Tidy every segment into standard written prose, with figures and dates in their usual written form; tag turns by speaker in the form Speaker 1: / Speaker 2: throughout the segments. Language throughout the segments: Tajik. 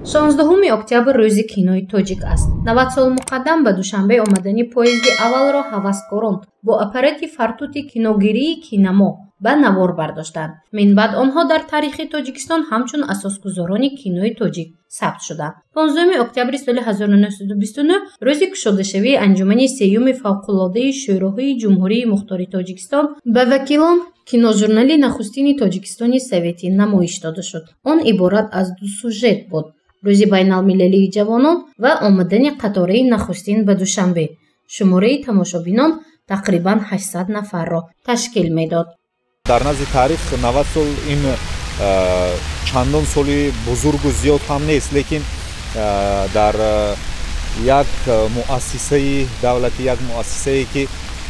Speaker 1: 16 октябр рӯзи кинои тоҷик аст. 90 сол муқаддам ба душанбе омадани поезди аввалро ҳаваскорон бо аппарати фартути киногирии кинамо ба навор бардоштанд. Минбаъд онҳо дар таърихи Тоҷикистон ҳамчун асосгузорони кинои тоҷик сабт шуданд. 15 октябри соли 1929 рӯзи кушодашавии анҷумани сеюми фавқулодаи шӯроҳои ҷумҳурии мухтори Тоҷикистон ба вакилон киножурнали нахустини Тоҷикистони советӣ намоиш дода шуд. Он иборат аз ду сюжет буд: рӯзи байналмилалии ҷавонон ва омадани қатораи нахустин ба Душанбе. шумораи тамошобинон тақрибан 800 нафарро ташкил медод.
Speaker 2: дар назди таърих 90 сол ин чандон соли бузургу зиёд ҳам нест, лекин дар як муассисаи давлати, як муассисае ки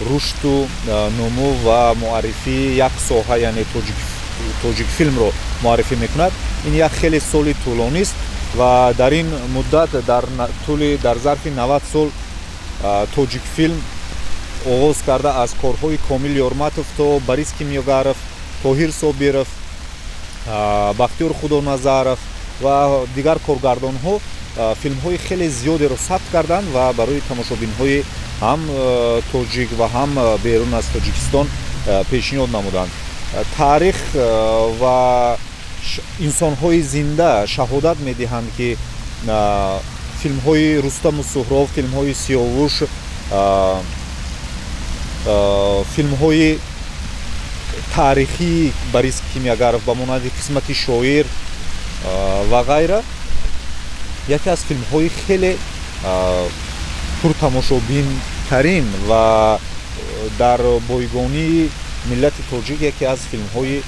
Speaker 2: рушду нумӯ ва муаррифии як соҳа, яъне тоҷикфилмро муаррифӣ мекунад, ин як хеле соли тӯлонист ва дар ин муддат дар зарфи 90 сол тоҷикфилм оғоз карда аз корҳои Комил Ёрматов то Борис Кимёгаров, Тоҳир Собиров, Бахтиёр Худоназаров ва дигар коргардонҳо филмҳои хеле зиёдеро сабт карданд ва барои тамошобинҳои ҳам тоҷик ва ҳам берун аз Тоҷикистон пешниҳод намуданд. таърих ва инсонҳои зинда шаҳодат медиҳанд, ки филмҳои Рустаму Суҳров, филмҳои Сиёвуш, филмҳои таърихии Борис Кимёгаров ба монанди Қисмати шоир ва ғайра яке аз филмҳои хеле пуртамошобинтарин ва дар бойгонии миллати тоҷик яке аз филмҳои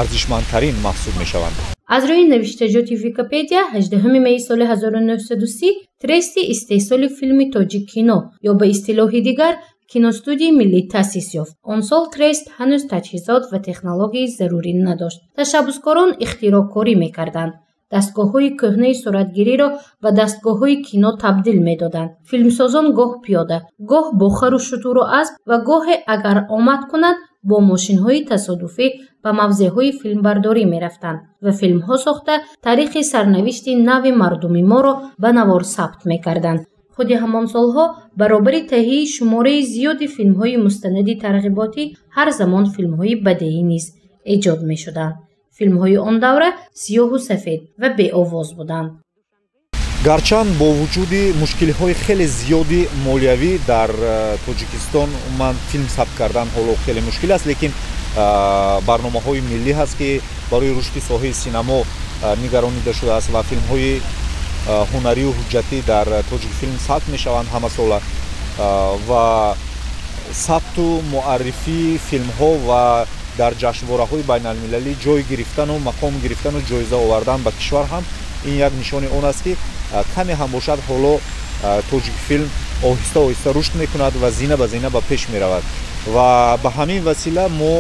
Speaker 2: арзишмандтарин маҳсуб мешаванд.
Speaker 1: аз рӯи навиштаҷоти Википедия 18 меи соли 1930 трести истеҳсоли филми тоҷик кино ё ба истилоҳи дигар киностудияи миллӣ таъсис ёфт. Он сол трест ҳанӯз таҷҳизот ва технологияи зарурӣ надошт. ташаббускорон ихтироъкорӣ мекарданд. дастгоҳҳои кӯҳнаи суратгириро ба дастгоҳҳои кино табдил медоданд. филмсозон гоҳ пиёда, гоҳ бо хару шутуру асп ва гоҳе агар омад кунад бо мошинҳои тасодуфӣ ба мавзеъҳои филмбардорӣ мерафтанд ва филмҳо сохта таърихи сарнавишти нави мардуми моро ба навор сабт мекарданд. худи ҳамон солҳо баробари таҳиyaи шумораи зиёди филмҳои мустанади тарғиботӣ ҳар замон филмҳои бадеӣ низ эҷод мешуданд. филмҳои он давра сиёҳу сафед ва беовоз буданд.
Speaker 2: гарчанд бо вуҷуди мушкилиҳои хеле зиёди молиявӣ дар Тоҷикистон умуман филм сабт кардан ҳоло хеле мушкил аст, лекин барномаҳои миллӣ ҳаст, ки барои рушди соҳаи синамо нигаронида шудааст ва филмҳои ҳунарию ҳуҷҷатӣ дар тоҷикфилм сабт мешаванд ҳамасола ва сабту муаррифии филмҳо ва дар ҷашнвораҳои байналмилалӣ ҷой гирифтану мақом гирифтану ҷоиза овардан ба кишвар ҳам ин як нишони он аст, ки каме ҳам бошад ҳоло тоҷикфилм оҳиста оҳиста рушд мекунад ва зина ба зина ба пеш меравад ва ба ҳамин васила мо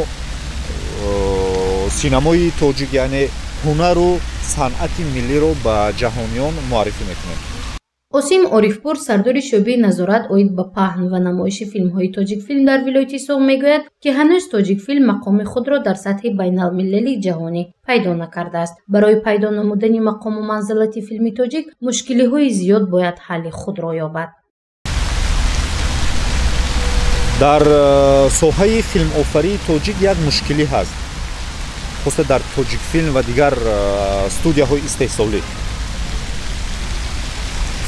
Speaker 2: синамои тоҷик, яъне ҳунару санъати миллиро ба ҷаҳониён муаррифӣ мекунем.
Speaker 1: осим орифпур сардори шӯъбаи назорат оид ба паҳн ва намоиши филмҳои тоҷикфилм дар вилояти Соғ мегӯяд, ки ҳанӯз тоҷикфилм мақоми худро дар сатҳи байналмилалии ҷаҳонӣ пайдо накардааст. барои пайдо намудани мақому манзилати филми тоҷик мушкилиҳои зиёд бояд ҳалли худро ёбад.
Speaker 2: дар соҳаи филмофарии тоҷик як мушкилӣ ҳаст, хоса дар тоҷикфилм ва дигар студияҳои истеҳсолӣ.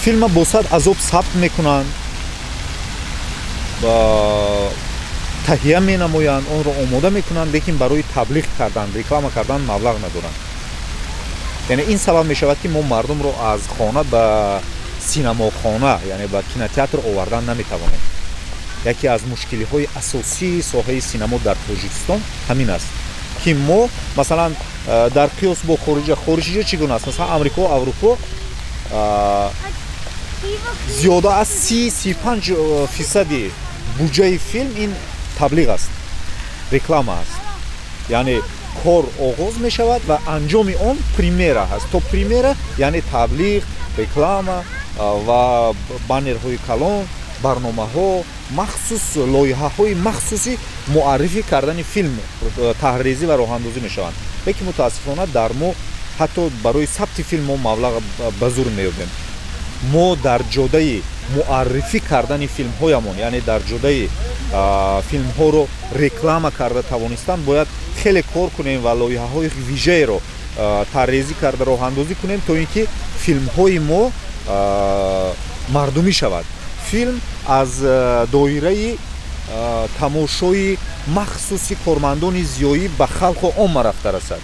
Speaker 2: филма бо сад азоб сабт мекунанд, таҳия менамоянд, онро омода мекунанд, лекин барои таблиғ кардан, реклама кардан маблағ надоранд. яъне ин сабаб мешавад, ки мо мардумро аз хона ба синамохона, яъне ба кинотеатр овардан наметавонем. яке аз мушкилиҳои асосии соҳаи синамо дар Тоҷикистон ҳамин аст, ки мо масалан дар қиёс бо хориҷиҷо чӣ гуна аст? Масалан Амрико, Аврупо зиёда аз 30-35% буҷаи филм ин таблиғ аст, реклама аст. яъне кор оғоз мешавад ва анҷоми он примера ҳаст. то примера яъне таблиғ, реклама ва баннерҳои калон, барномаҳо, махсус лоиҳаҳои махсуси муаррифӣ кардани филм таҳриррезӣ ва роҳандозӣ мешаванд. лекин мутаассифона дар мо ҳатто барои сабти филм мо маблағ ба зур меёбем. мо дар ҷодаи муаррифӣ кардани филмҳоямон, яъне дар ҷодаи филмҳоро реклама карда тавонистан бояд хеле кор кунем ва лоиҳаҳои вижаеро таррезӣ карда роҳандозӣ кунем, то ин ки филмҳои мо мардумӣ шавад. филм аз доираи тамошои махсуси кормандони зиёӣ ба халқу омма рафта расад.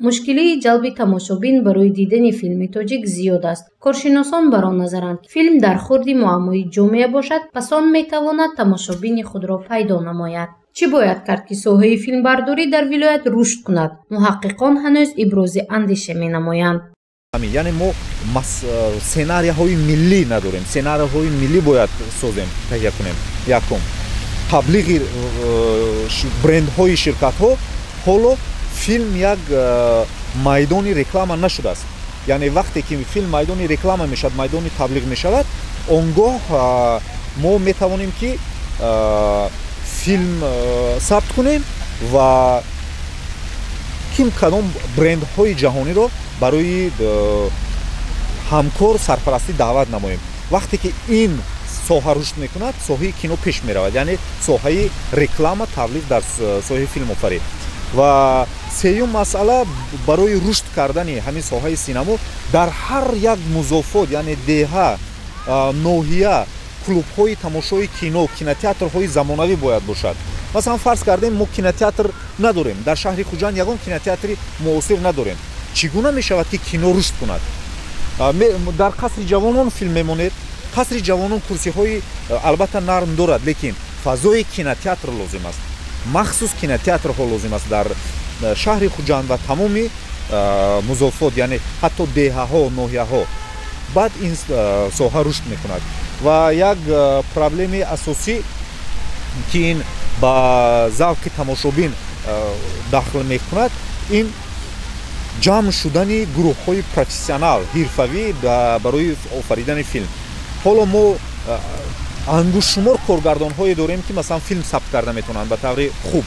Speaker 1: мушкилии ҷалби тамошобин барои дидани филми тоҷик зиёд аст. коршиносон бар он назаранд, филм дар хурди муаммои ҷомеа бошад, пас он метавонад тамошобини худро пайдо намояд. чӣ бояд кард ки соҳаи филмбардорӣ дар вилоят рушд кунад? муҳаққиқон ҳанӯз ибрози андеша менамоянд.
Speaker 2: яъне мо сценарияҳои миллӣ надорем. сценарияҳои миллӣ бояд созем, таҳия кунем. якум таблиғи брендҳои ширкатҳо. ҳоло филм як майдони реклама нашудааст. яъне вақте ки филм майдони реклама мешавад, майдони таблиғ мешавад, он гоҳ мо метавонем ки филм сабт кунем ва ким кадом брендҳои ҷаҳониро барои ҳамкор сарпарастӣ даъват намоем. вақте ки ин соҳа рушд мекунад, соҳаи кино пеш меравад, яъне соҳаи реклама, таблиғ дар соҳаи филмофарӣ. ва сеюм масъала барои рушд кардани ҳамин соҳаи синамо дар ҳар як музофот, яъне деҳа, ноҳия, клубҳои тамошои кино, кинотеатрҳои замонавӣ бояд бошад. масалан фарз кардем мо кинотеатр надорем, дар шаҳри хуҷанд ягон кинотеатри муосир надорем. чӣ гуна мешавад ки кино рушд кунад? дар қасри ҷавонон филм мемонед. қасри ҷавонон курсиҳои албатта нарм дорад, лекин фазои кинотеатр лозим аст. махсус кинотеатрҳо лозим аст дар шаҳри хуҷанд ва тамоми музофот, яъне ҳатто деҳаҳо, ноҳияҳо. баъд ин соҳа рушд мекунад. ва як проблеми асосӣ ки ин ба завқи тамошобин дахл мекунад, ин ҷамъ шудани гурӯҳҳои профессионал, ҳирфавӣ барои офаридани филм. ҳоло мо ангушшумор коргардонҳое дорем ки масалан филм сабт карда метавонанд ба таври хуб.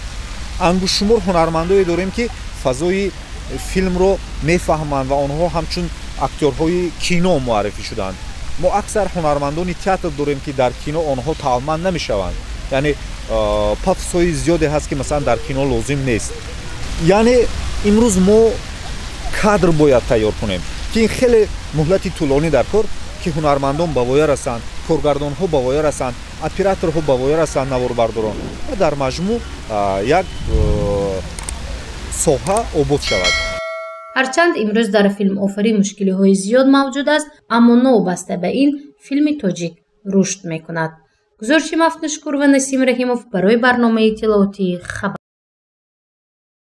Speaker 2: ангушшумор ҳунармандое дорем ки фазои филмро мефаҳманд ва онҳо ҳамчун актёрҳои кино муаррифӣ шудаанд. мо аксар ҳунармандони театр дорем ки дар кино онҳо таванманд намешаванд. яъне пафосҳои зиёде ҳаст ки масалан дар кино лозим нест. яъне имрӯз мо кадр бояд тайёр кунем ки ин хеле муҳлати тӯлонӣ дар кор, ки ҳунармандон ба воя расанд, коргардонҳо ба воя расанд, операторҳо ба воя расанд, наворбардорон, ва дар маҷмӯъ як соҳа обод шавад.
Speaker 1: ҳарчанд имрӯз дар филмофарӣ мушкилиҳои зиёд мавҷуд аст, аммо новобаста ба ин филми тоҷик рушд мекунад. гузориши мафтуншукур ва Насим Раҳимов барои барномаи иттилоотии хабар.